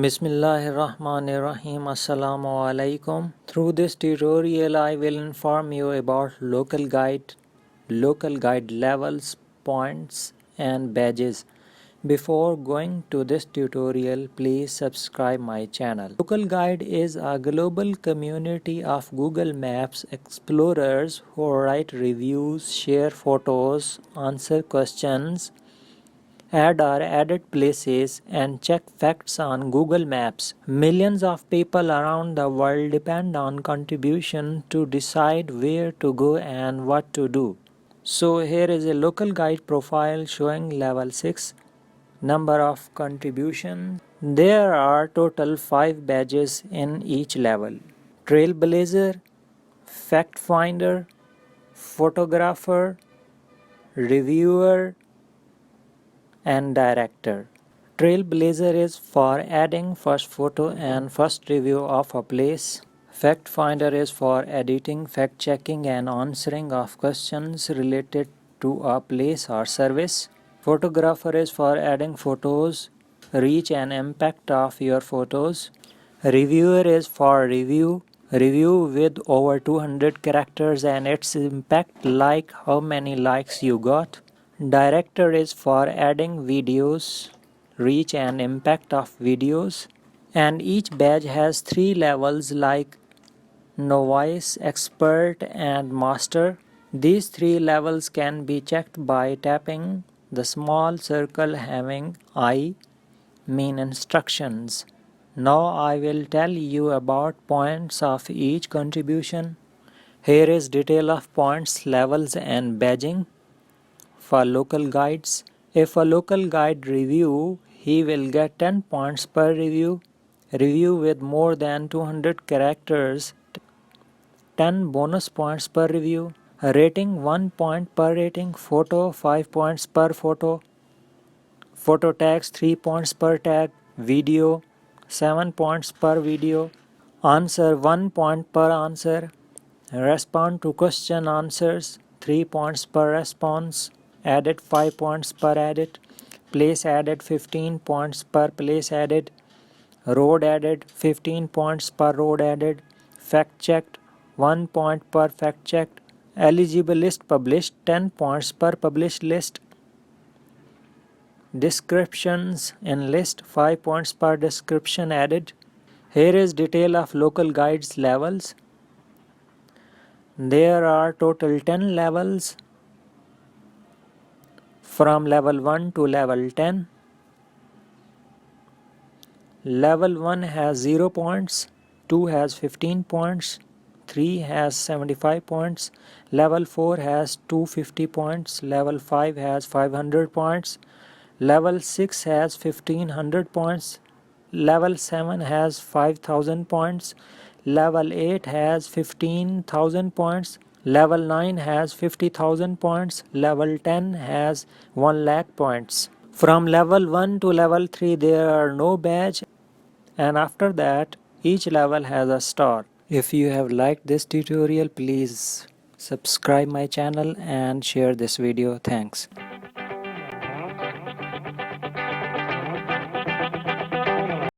Bismillahirrahmanirrahim. Assalamu alaikum. Through this tutorial I will inform you about local guide levels, points and badges. Before going to this tutorial, please subscribe my channel. Local Guide is a global community of Google Maps explorers who write reviews, share photos, answer questions, add or edit places, and check facts on Google Maps. Millions of people around the world depend on contribution to decide where to go and what to do. So here is a local guide profile showing level 6. Number of contribution. There are total 5 badges in each level. Trailblazer, Fact Finder, Photographer, Reviewer, and Director. Trailblazer is for adding first photo and first review of a place. Fact Finder is for editing, fact checking and answering of questions related to a place or service. Photographer is for adding photos, reach and impact of your photos. Reviewer is for review with over 200 characters and its impact, like how many likes you got. Director is for adding videos, reach and impact of videos. And each badge has 3 levels like novice, expert and master. These 3 levels can be checked by tapping the small circle having I mean instructions. Now I will tell you about points of each contribution. Here is detail of points, levels and badging. For local guides, if a local guide review, he will get 10 points per review. Review with more than 200 characters, 10 bonus points per review. Rating 1 point per rating. Photo 5 points per photo. Photo tags 3 points per tag. Video 7 points per video. Answer 1 point per answer. Respond to question answers 3 points per response. Edit 5 points per edit. Place added 15 points per place added. Road added 15 points per road added. Fact checked 1 point per fact checked. Eligible list published 10 points per published list. Descriptions in list 5 points per description added. Here is detail of local guides levels. There are total 10 levels from level 1 to level 10. Level 1 has 0 points, 2 has 15 points, 3 has 75 points, level 4 has 250 points, level 5 has 500 points, level 6 has 1500 points, level 7 has 5000 points, level 8 has 15,000 points, level 9 has 50,000 points, level 10 has 1 lakh points. From level 1 to level 3 there are no badge, and after that each level has a star. If you have liked this tutorial, please subscribe my channel and share this video. Thanks.